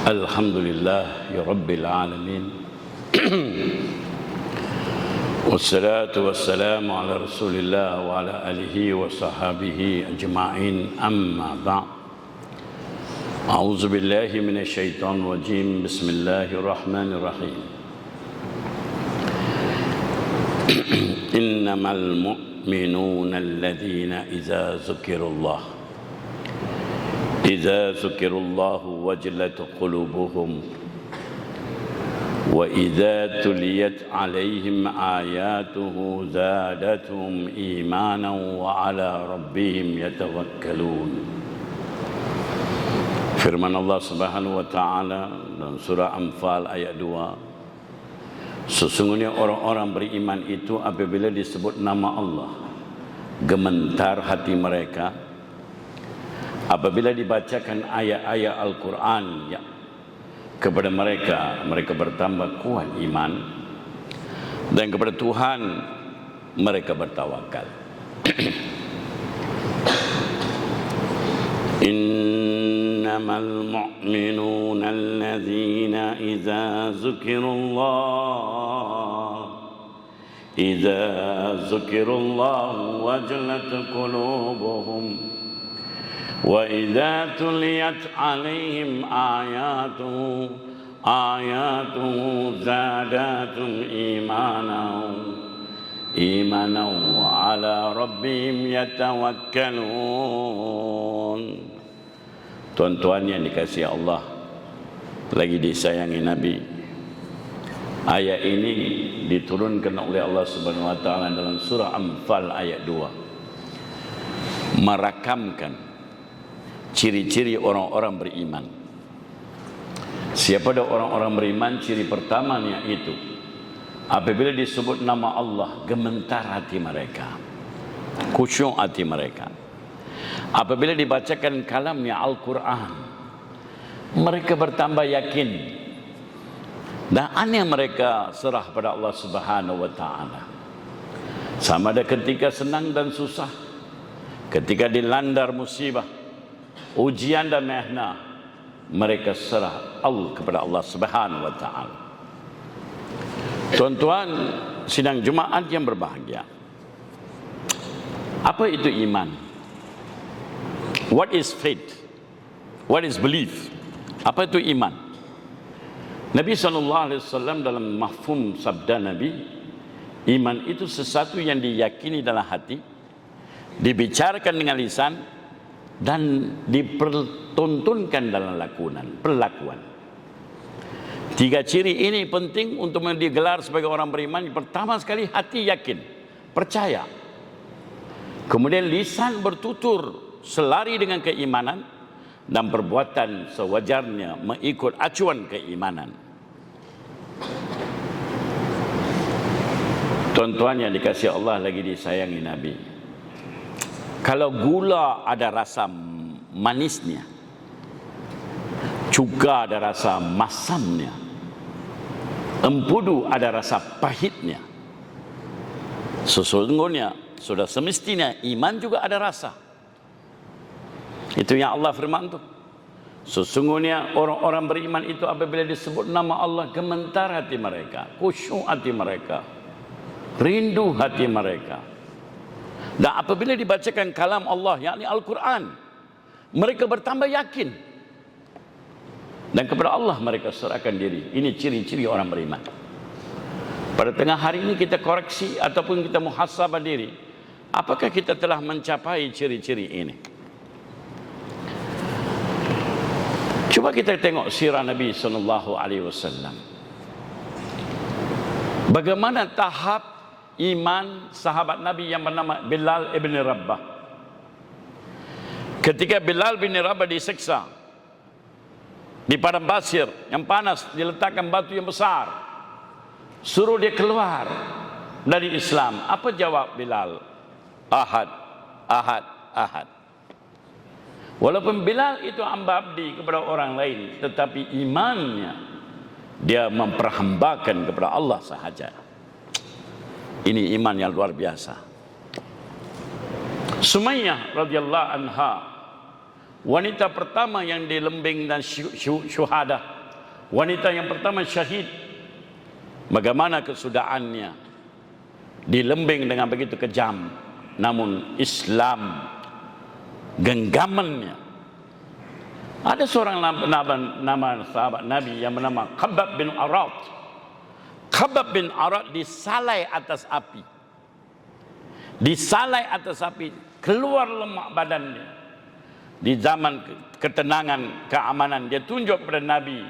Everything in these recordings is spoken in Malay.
Alhamdulillah ya Rabbil Alamin. Wassalatu wassalamu ala Rasulillah wa ala alihi wa sahbihi ajma'in, amma ba'd. A'udzu billahi minasy syaithanir rajim. Bismillahirrahmanirrahim. Innamal mu'minuna alladzina idza dzukirallahu wajilat qulubuhum wa idza tuliyat alaihim ayatuhu zadatuhum imanan wa ala rabbihim yatawakkalun. Firman Allah Subhanahu wa taala dalam surah Anfal ayat 2, sesungguhnya orang-orang beriman itu apabila disebut nama Allah gemetar hati mereka. Apabila dibacakan ayat-ayat Al-Quran ya, kepada mereka, mereka bertambah kuat iman, dan kepada Tuhan mereka bertawakal. Innamal mu'minuna alladzina idza zukirallahu wajilat qulubuhum wa idza tuliyat alaihim ayatuhu zadatum imanan wa ala rabbihim yatawakkalun. Tuan-tuan yang dikasihi Allah, lagi disayangi Nabi, ayat ini diturunkan oleh Allah Subhanahu wa taala dalam surah Anfal ayat 2, merakamkan ciri-ciri orang-orang beriman. Siapa ada orang-orang beriman, ciri pertamanya itu apabila disebut nama Allah gemetar hati mereka, khusyuk hati mereka. Apabila dibacakan kalamnya Al-Quran, mereka bertambah yakin dan hanya mereka serah pada Allah Subhanahu wa taala. Sama ada ketika senang dan susah, ketika dilandar musibah, ujian dan mihna, mereka serah kepada Allah Subhanahu wa taala. Tuan-tuan sidang Jumaat yang berbahagia, apa itu iman? What is faith? What is belief? Apa itu iman? Nabi SAW dalam mafhum sabda Nabi, iman itu sesuatu yang diyakini dalam hati, dibicarakan dengan lisan, dan dipertontonkan dalam perlakuan. Tiga ciri ini penting untuk digelar sebagai orang beriman. Pertama sekali, hati yakin, percaya. Kemudian lisan bertutur selari dengan keimanan, dan perbuatan sewajarnya mengikut acuan keimanan. Tuan-tuan yang dikasihi Allah, lagi disayangi Nabi, kalau gula ada rasa manisnya, cuka ada rasa masamnya, empudu ada rasa pahitnya, sesungguhnya sudah semestinya iman juga ada rasa. Itu yang Allah firman tu. Sesungguhnya orang-orang beriman itu apabila disebut nama Allah gemetar hati mereka, khusyuk hati mereka, rindu hati mereka. Dan apabila dibacakan kalam Allah, yakni Al-Quran, mereka bertambah yakin, dan kepada Allah mereka serahkan diri. Ini ciri-ciri orang beriman. Pada tengah hari ini kita koreksi ataupun kita muhasabah diri, apakah kita telah mencapai ciri-ciri ini? Cuba kita tengok sirah Nabi SAW. Bagaimana tahap iman sahabat Nabi yang bernama Bilal ibn Rabah. Ketika Bilal bin Rabah diseksa di padang pasir yang panas, diletakkan batu yang besar, suruh dia keluar dari Islam. Apa jawab Bilal? Ahad, ahad, ahad. Walaupun Bilal itu hamba abdi kepada orang lain, tetapi imannya dia memperhambakan kepada Allah sahaja. Ini iman yang luar biasa. Sumayyah radhiyallahu anha wanita pertama yang dilembing dan syuhada, wanita yang pertama syahid. Bagaimana kesudahannya, dilembing dengan begitu kejam, namun Islam genggamannya. Ada seorang nama sahabat Nabi yang bernama Khabbab bin Arat. Khabbab bin Arat disalai atas api. Disalai atas api, keluar lemak badannya. Di zaman ketenangan, keamanan, dia tunjuk kepada Nabi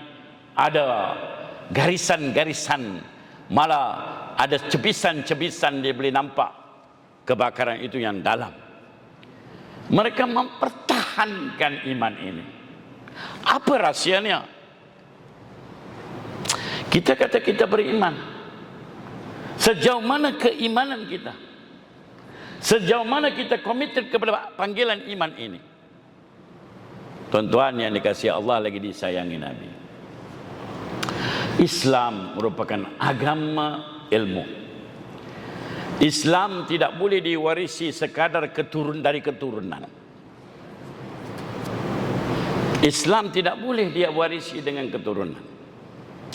ada garisan-garisan, malah ada cebisan-cebisan, dia boleh nampak kebakaran itu yang dalam. Mereka mempertahankan iman ini. Apa rahsianya? Kita kata kita beriman. Sejauh mana keimanan kita? Sejauh mana kita komited kepada panggilan iman ini? Tuan-tuan yang dikasihi Allah, lagi disayangi Nabi, Islam merupakan agama ilmu. Islam tidak boleh diwarisi sekadar dari keturunan. Islam tidak boleh dia warisi dengan keturunan.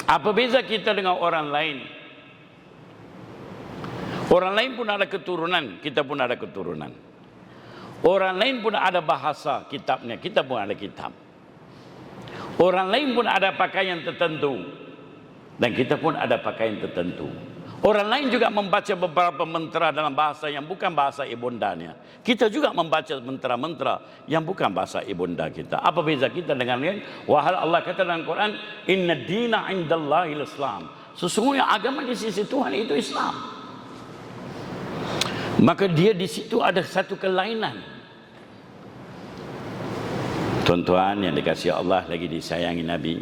Apa beza kita dengan orang lain? Orang lain pun ada keturunan, kita pun ada keturunan. Orang lain pun ada bahasa kitabnya, kita pun ada kitab. Orang lain pun ada pakaian tertentu, dan kita pun ada pakaian tertentu. Orang lain juga membaca beberapa mantra dalam bahasa yang bukan bahasa ibundanya. Kita juga membaca mantra-mantra yang bukan bahasa ibunda kita. Apa beza kita dengan lain? Wahal Allah kata dalam Quran, Inna dina indallahil Islam. Sesungguhnya agama di sisi Tuhan itu Islam. Maka dia di situ ada satu kelainan. Tuan-tuan yang dikasihi Allah, lagi disayangi Nabi,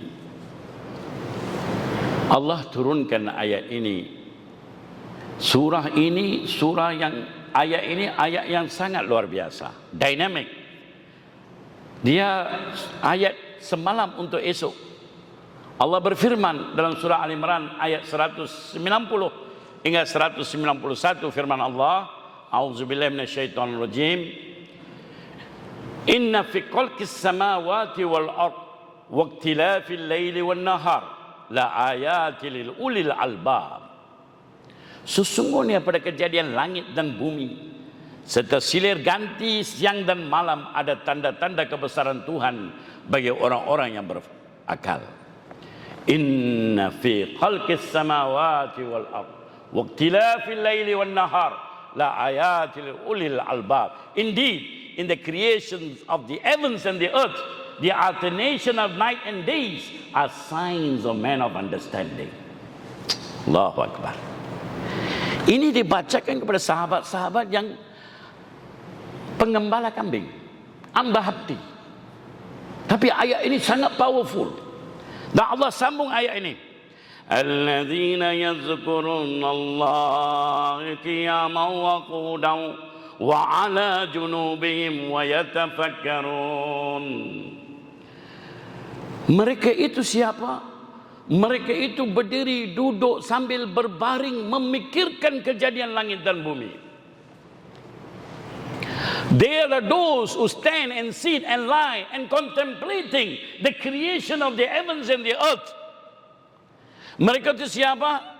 Allah turunkan ayat ini. Surah ini, ayat yang sangat luar biasa, dynamic. Dia ayat semalam untuk esok. Allah berfirman dalam surah Al-Imran ayat 190 hingga 191, firman Allah, A'udzubillahi minasyaitonir rajim. Inna fi khalqis samawati wal ard wa ikhtilafil laili wan nahar la ayatil lil ulil albab. Sesungguhnya pada kejadian langit dan bumi serta silir ganti siang dan malam ada tanda-tanda kebesaran Tuhan bagi orang-orang yang berakal. Inna fi khalqis samawati wal ard wa ikhtilafil laili wan nahar la ayatil ulil albab. Indeed, in the creation of the heavens and the earth, the alternation of night and days are signs of men of understanding. Allahu Akbar. Ini dibacakan kepada sahabat-sahabat yang pengembala kambing, amba hati. Tapi ayat ini sangat powerful. Dan Allah sambung ayat ini. Alladzina yazkuruna Allah qiyaman wa qu'udan wa 'ala junubihim wa yatafakkarun. Mereka itu siapa? Mereka itu berdiri, duduk sambil berbaring memikirkan kejadian langit dan bumi. They are those who stand and sit and lie and contemplating the creation of the heavens and the earth. Mereka itu siapa?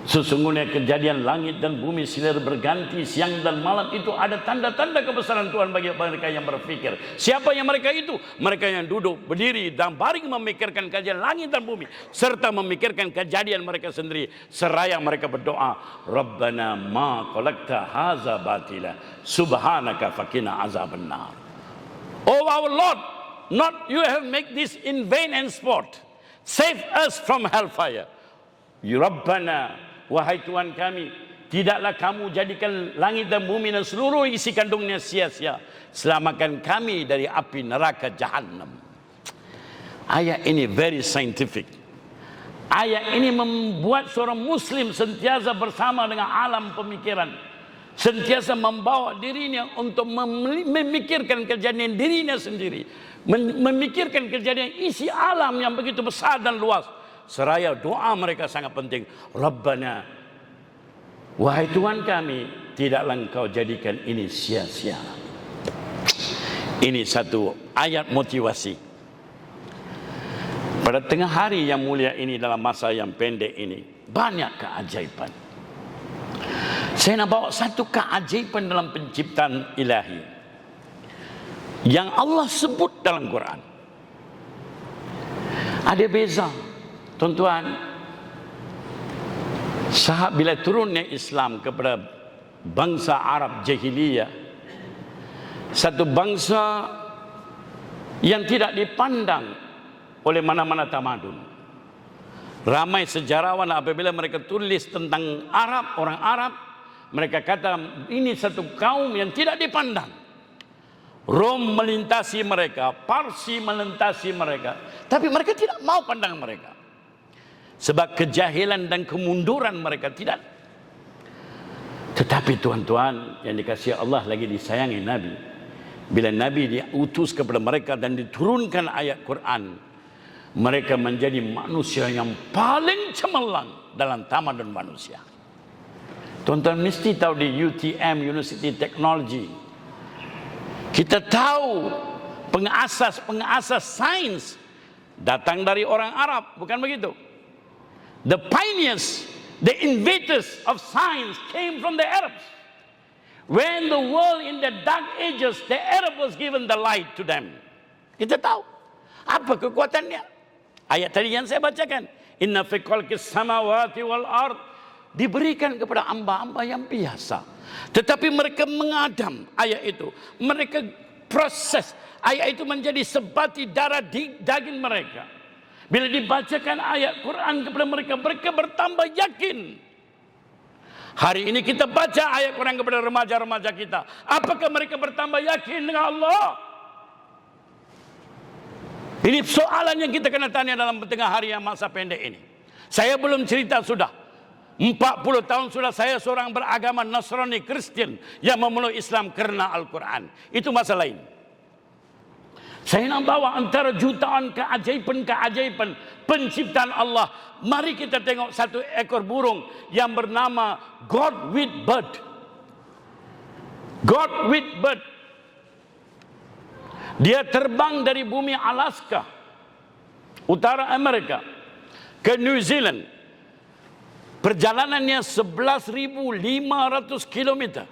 Sesungguhnya kejadian langit dan bumi silir berganti siang dan malam itu ada tanda-tanda kebesaran Tuhan bagi mereka yang berfikir. Siapa yang mereka itu? Mereka yang duduk, berdiri dan baring memikirkan kejadian langit dan bumi serta memikirkan kejadian mereka sendiri seraya mereka berdoa, Rabbana ma khalaqta hadza batila subhanaka faqina azabannar. Oh our Lord, not you have made this in vain and sport. Save us from hellfire. Ya Rabbana, wahai Tuhan kami, tidaklah kamu jadikan langit dan bumi dan seluruh isi kandungnya sia-sia. Selamatkan kami dari api neraka Jahannam. Ayat ini very scientific. Ayat ini membuat seorang Muslim sentiasa bersama dengan alam pemikiran, sentiasa membawa dirinya untuk memikirkan kejadian dirinya sendiri, memikirkan kejadian isi alam yang begitu besar dan luas. Seraya doa mereka sangat penting. Rabbana, wahai Tuhan kami, tidaklah Engkau jadikan ini sia-sia. Ini satu ayat motivasi. Pada tengah hari yang mulia ini, dalam masa yang pendek ini, banyak keajaiban. Saya nak bawa satu keajaiban dalam penciptaan ilahi yang Allah sebut dalam Quran. Ada beza, tuan-tuan. Saat bila turunnya Islam kepada bangsa Arab jahiliyah, satu bangsa yang tidak dipandang oleh mana-mana tamadun. Ramai sejarawan apabila mereka tulis tentang Arab, orang Arab, mereka kata ini satu kaum yang tidak dipandang. Rom melintasi mereka, Parsi melintasi mereka, tapi mereka tidak mau pandang mereka. Sebab kejahilan dan kemunduran mereka tidak. Tetapi tuan-tuan yang dikasihi Allah, lagi disayangi Nabi, bila Nabi diutus kepada mereka dan diturunkan ayat Quran, mereka menjadi manusia yang paling cemerlang dalam tamadun manusia. Tuan-tuan mesti tahu di UTM, University Technology, kita tahu pengasas sains datang dari orang Arab, bukan begitu? The pioneers, the inventors of science came from the Arabs. When the world in the dark ages, the Arab was given the light to them. Kita tahu apa kekuatannya. Ayat tadi yang saya bacakan, inna fi khalqis samawati wal ard, diberikan kepada hamba-hamba yang biasa. Tetapi mereka mengadam ayat itu, mereka proses ayat itu menjadi sebati darah daging mereka. Bila dibacakan ayat Quran kepada mereka, mereka bertambah yakin. Hari ini kita baca ayat Quran kepada remaja-remaja kita, apakah mereka bertambah yakin dengan Allah? Ini soalan yang kita kena tanya dalam tengah hari yang masa pendek ini. Saya belum cerita sudah 40 tahun sudah saya seorang beragama Nasrani Kristen yang memeluk Islam kerana Al-Quran. Itu masa lain. Saya nak bawa antara jutaan keajaiban penciptaan Allah. Mari kita tengok satu ekor burung yang bernama Godwit bird. Godwit bird. Dia terbang dari bumi Alaska, utara Amerika, ke New Zealand. Perjalanannya 11.500 km.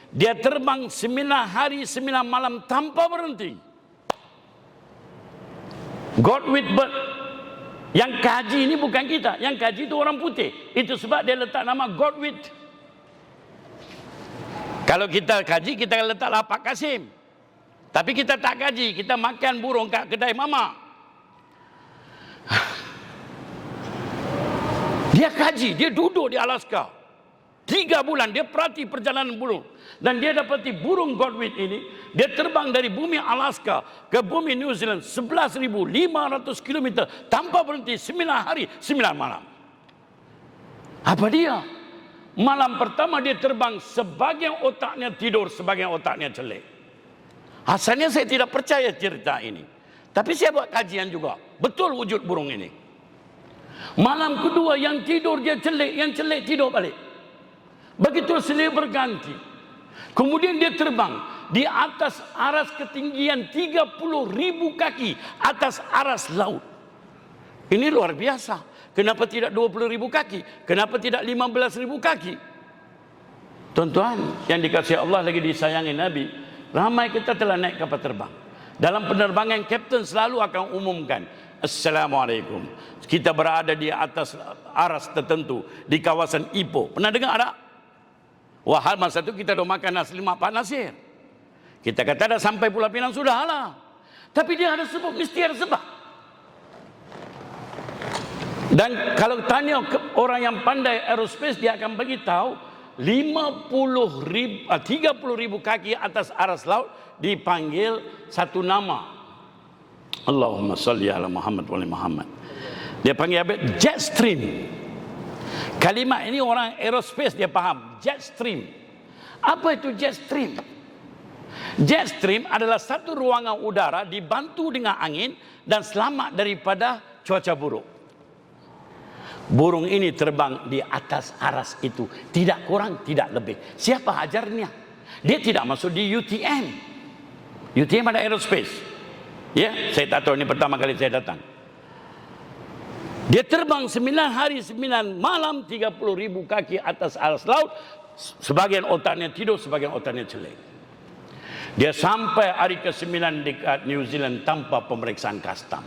Dia terbang 9 hari 9 malam tanpa berhenti. Godwit bird. Yang kaji ini bukan kita, yang kaji itu orang putih. Itu sebab dia letak nama Godwit. Kalau kita kaji, kita letak Pak Kasim. Tapi kita tak kaji, kita makan burung kat kedai mama. Dia kaji, dia duduk di Alaska 3 bulan, dia perhati perjalanan burung. Dan dia dapati burung Godwit ini, dia terbang dari bumi Alaska ke bumi New Zealand 11.500 km tanpa berhenti 9 hari 9 malam. Apa dia? Malam pertama dia terbang, sebagian otaknya tidur, sebagian otaknya celik. Asalnya saya tidak percaya cerita ini, tapi saya buat kajian juga. Betul wujud burung ini. Malam kedua yang tidur dia celik, yang celik tidur balik. Begitu silih berganti. Kemudian dia terbang di atas aras ketinggian 30.000 kaki atas aras laut. Ini luar biasa. Kenapa tidak 20.000 kaki? Kenapa tidak 15.000 kaki? Tuan-tuan yang dikasihi Allah, lagi disayangi Nabi, ramai kita telah naik kapal terbang. Dalam penerbangan, kapten selalu akan umumkan, Assalamualaikum. Kita berada di atas aras tertentu di kawasan Ipoh. Pernah dengar ada? Wah, masa itu kita dah makan nasi lemak Pak Nasir. Kita kata dah sampai Pulau Pinang sudah lah. Tapi dia ada sebab, mesti ada sebab. Dan kalau tanya orang yang pandai aerospace, dia akan bagi tahu 30.000 kaki atas aras laut dipanggil satu nama. Allahumma salli ala Muhammad wa ali Muhammad. Dia panggil apa? Jet stream. Kalimat ini orang aerospace dia faham. Jet stream. Apa itu jet stream? Jet stream adalah satu ruangan udara dibantu dengan angin dan selamat daripada cuaca buruk. Burung ini terbang di atas aras itu, tidak kurang, tidak lebih. Siapa ajarnya? Dia tidak masuk di UTM. UTM ada aerospace. Ya, saya tak tahu, ini pertama kali saya datang. Dia terbang 9 hari 9 malam 30.000 kaki atas alas laut. Sebagian otaknya tidur, sebagian otaknya celek. Dia sampai hari ke-9 dekat New Zealand tanpa pemeriksaan custom.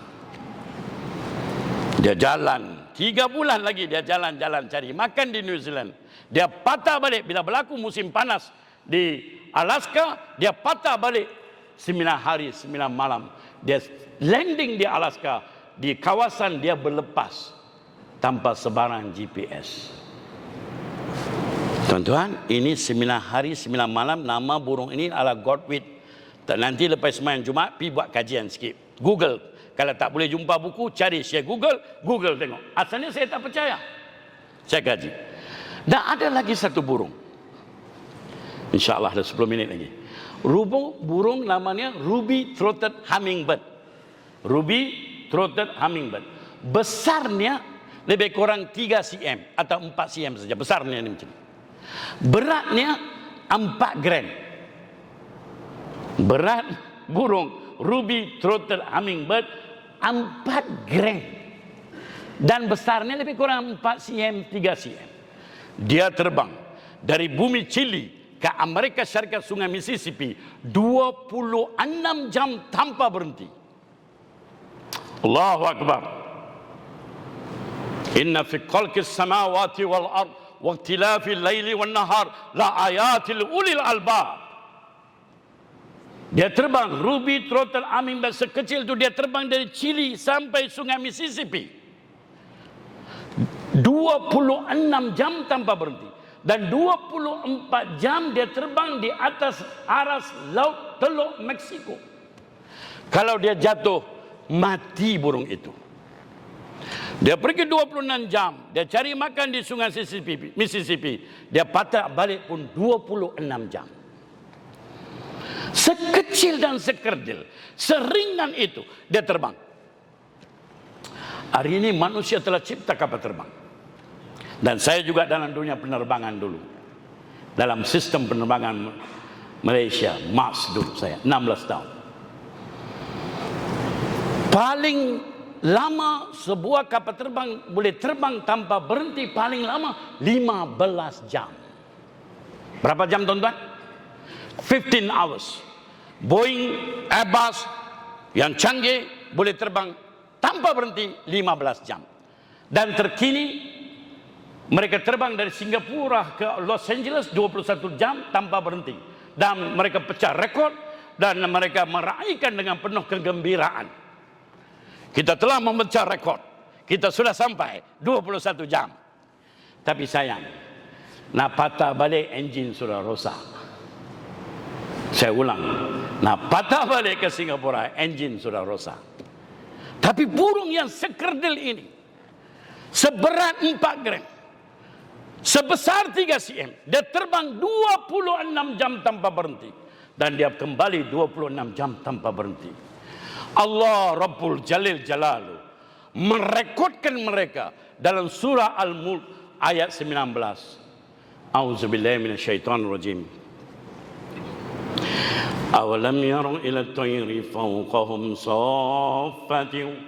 Dia jalan 3 bulan lagi, dia jalan-jalan cari makan di New Zealand. Dia patah balik bila berlaku musim panas di Alaska. Dia patah balik 9 hari 9 malam. Dia landing di Alaska, di kawasan dia berlepas tanpa sebarang GPS. Tuan-tuan, ini 9 hari 9 malam. Nama burung ini adalah Godwit. Nanti lepas sembahyang Jumaat pergi buat kajian sikit. Google. Kalau tak boleh jumpa buku, cari share Google tengok. Asalnya saya tak percaya. Saya kaji. Dan ada lagi satu burung. InsyaAllah ada 10 minit lagi. Burung namanya Ruby Throated Hummingbird. Ruby Throated Hummingbird. Besarnya lebih kurang 3 cm atau 4 cm saja. Besarnya ni macam ni. Beratnya 4 gram. Berat burung Ruby Throated Hummingbird 4 gram. Dan besarnya lebih kurang 4 cm, 3 cm. Dia terbang dari bumi Chili ke Amerika Syarikat Sungai Mississippi 26 jam tanpa berhenti. Allahu Akbar. Inna fi khalqis samawati wal ard wa ikhtilafil laili wan nahar la ayatil ulil albab. Dia terbang Ruby Throated Hummingbird sekecil itu, dia terbang dari Chili sampai Sungai Mississippi 26 jam tanpa berhenti. Dan 24 jam dia terbang di atas aras laut Teluk Meksiko. Kalau dia jatuh, mati burung itu. Dia pergi 26 jam, dia cari makan di Sungai Mississippi. Dia patah balik pun 26 jam. Sekecil dan sekerdil, seringan itu dia terbang. Hari ini manusia telah cipta kapal terbang. Dan saya juga dalam dunia penerbangan dulu. Dalam sistem penerbangan Malaysia, Mars dulu saya, 16 tahun. Paling lama sebuah kapal terbang boleh terbang tanpa berhenti paling lama 15 jam. Berapa jam tuan-tuan? 15 hours. Boeing, Airbus yang canggih boleh terbang tanpa berhenti 15 jam. Dan terkini mereka terbang dari Singapura ke Los Angeles 21 jam tanpa berhenti. Dan mereka pecah rekod dan mereka meraihkan dengan penuh kegembiraan. Kita telah memecah rekod. Kita sudah sampai 21 jam. Tapi sayang, nak patah balik enjin sudah rosak. Saya ulang, nak patah balik ke Singapura, enjin sudah rosak. Tapi burung yang sekerdil ini, seberat 4 gram, sebesar 3 cm, dia terbang 26 jam tanpa berhenti. Dan dia kembali 26 jam tanpa berhenti. Allah Rabbul Jalil Jalalu merekodkan mereka dalam surah Al-Mulk ayat 19. A'udzubillahi minasyaitonirrajim. Awalam yaru ila at-tayri fawqahum saffatin.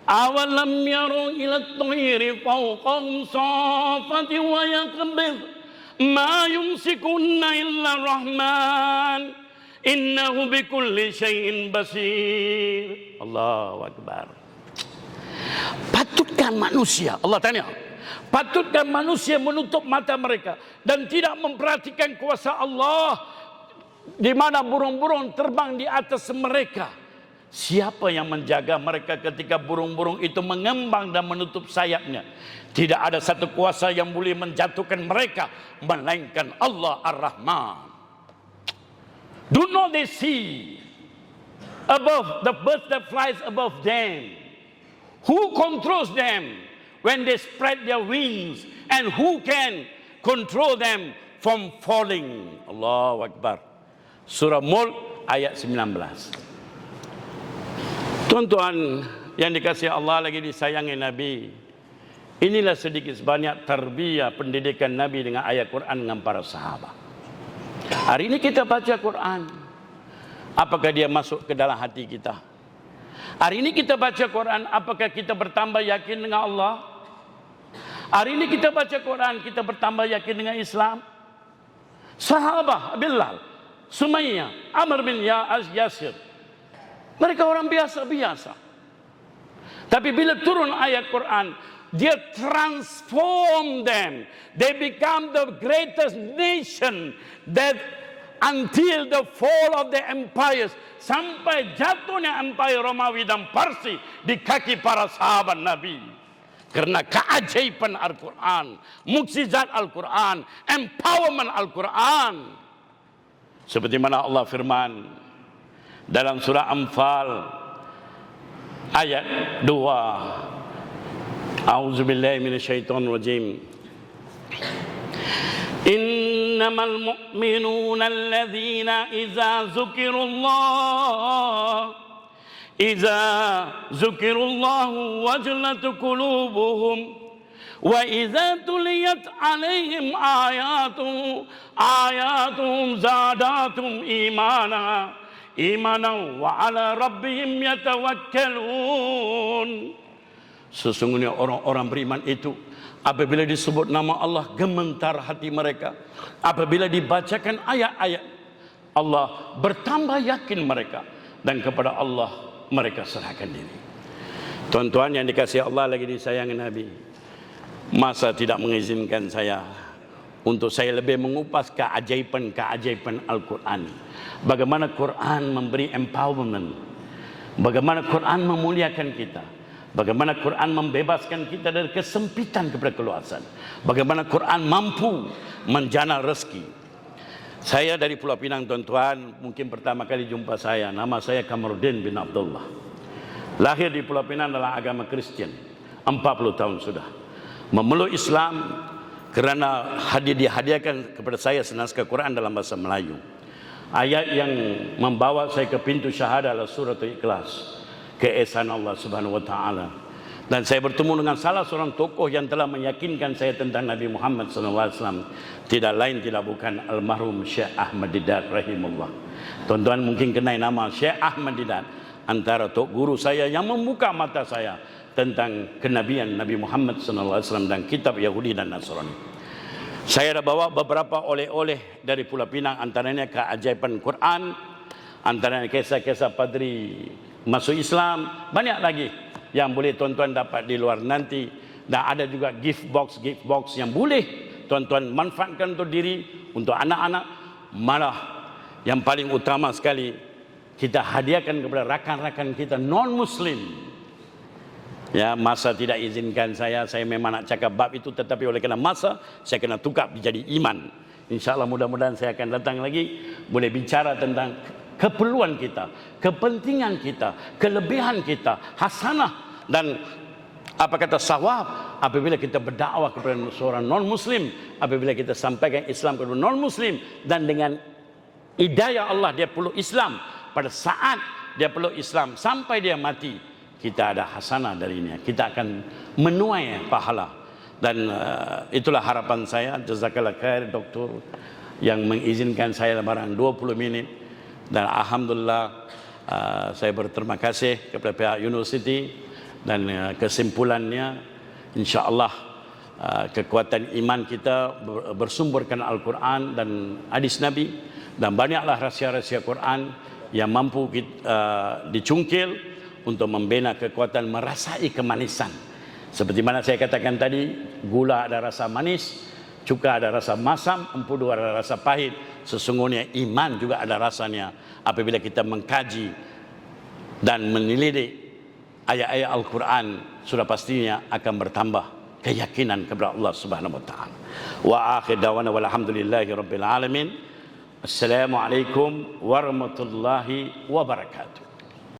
Awalam yaru ila at-tayri fawqahum saffatin wa yaqbid ma yumsikunna illa Rahman. Innahu bikulli syai'in basir. Allahu Akbar. Patutkah manusia, Allah tanya, patutkah manusia menutup mata mereka dan tidak memperhatikan kuasa Allah di mana burung-burung terbang di atas mereka? Siapa yang menjaga mereka ketika burung-burung itu mengembang dan menutup sayapnya? Tidak ada satu kuasa yang boleh menjatuhkan mereka melainkan Allah Ar-Rahman. Do not they see above the birds that flies above them? Who controls them when they spread their wings? And who can control them from falling? Allahu Akbar. Surah Mulk ayat 19. Tuan-tuan yang dikasihi Allah lagi disayangi Nabi, inilah sedikit sebanyak tarbiyah pendidikan Nabi dengan ayat Quran dengan para sahabat. Hari ini kita baca Quran, Apakah dia masuk ke dalam hati kita? Hari ini kita baca Quran, apakah kita bertambah yakin dengan Allah? Hari ini kita baca Quran, kita bertambah yakin dengan Islam? Sahabah, Bilal, Sumayyah, Amr bin Yasir, mereka orang biasa-biasa. Tapi bila turun ayat Quran, dia transform them. They become the greatest nation that until the fall of the empires, sampai jatuhnya empire Romawi dan Parsi di kaki para sahabat Nabi. Karena keajaiban Al-Quran, mukjizat Al-Quran, empowerment Al-Quran. Seperti mana Allah firman dalam surah Anfal ayat 2. A'udzubillahi minasyaitonir rajim. Innamal mu'minuna alladzina idza zukirullahu wajilat qulubuhum wa idza tuliyat alaihim ayatuhum zadatum imana wa ala rabbihim yatawakkalun. Sesungguhnya orang-orang beriman itu apabila disebut nama Allah gemetar hati mereka. Apabila dibacakan ayat-ayat Allah bertambah yakin mereka, dan kepada Allah mereka serahkan diri. Tuan-tuan yang dikasihi Allah lagi disayangi Nabi, masa tidak mengizinkan saya untuk saya lebih mengupas keajaiban Al-Quran. Bagaimana Quran memberi empowerment, bagaimana Quran memuliakan kita, bagaimana Quran membebaskan kita dari kesempitan kepada keluasan, bagaimana Quran mampu menjana rezeki. Saya dari Pulau Pinang, tuan-tuan, mungkin pertama kali jumpa saya. Nama saya Kamarudin bin Abdullah. Lahir di Pulau Pinang dalam agama Kristen, 40 tahun sudah. Memeluk Islam kerana dihadiahkan kepada saya senaskah Quran dalam bahasa Melayu. Ayat yang membawa saya ke pintu syahadah adalah surah Ikhlas, keesaan Allah Subhanahu wa taala. Dan saya bertemu dengan salah seorang tokoh yang telah meyakinkan saya tentang Nabi Muhammad SAW. Tidak lain tidak bukan almarhum Syekh Ahmad Didat rahimahullah. Tuan-tuan mungkin kenal nama Syekh Ahmad Didat, antara tok guru saya yang membuka mata saya tentang kenabian Nabi Muhammad SAW dan kitab Yahudi dan Nasrani. Saya dah bawa beberapa oleh-oleh dari Pulau Pinang, antaranya keajaiban Quran, antaranya kisah-kisah padri masuk Islam, banyak lagi yang boleh tuan-tuan dapat di luar nanti. Dan ada juga gift box yang boleh tuan-tuan manfaatkan untuk diri, untuk anak-anak. Malah yang paling utama sekali, kita hadiahkan kepada rakan-rakan kita non-Muslim. Ya, masa tidak izinkan saya memang nak cakap bab itu, tetapi oleh kerana masa saya kena tukar menjadi iman. InsyaAllah mudah-mudahan saya akan datang lagi, boleh bicara tentang keperluan kita, kepentingan kita, kelebihan kita, hasanah dan apa kata sawab apabila kita berdakwah kepada seorang non-Muslim, apabila kita sampaikan Islam kepada non-Muslim, dan dengan hidayah Allah dia peluk Islam. Pada saat dia peluk Islam sampai dia mati, kita ada hasanah darinya, kita akan menuai pahala. Dan itulah harapan saya. Jazakallah khair doktor yang mengizinkan saya lebaran 20 minit. Dan alhamdulillah saya berterima kasih kepada pihak universiti. Dan kesimpulannya, insya-Allah kekuatan iman kita bersumberkan Al-Quran dan hadis Nabi, dan banyaklah rahsia-rahsia Quran yang mampu dicungkil untuk membina kekuatan merasai kemanisan. Seperti mana saya katakan tadi, gula ada rasa manis, cuka ada rasa masam, empudu ada rasa pahit. Sesungguhnya iman juga ada rasanya apabila kita mengkaji dan menelidik ayat-ayat Al-Quran, sudah pastinya akan bertambah keyakinan kepada Allah Subhanahu wa taala. Wa akhir dawana walhamdulillahi rabbil alamin. Assalamualaikum warahmatullahi wabarakatuh.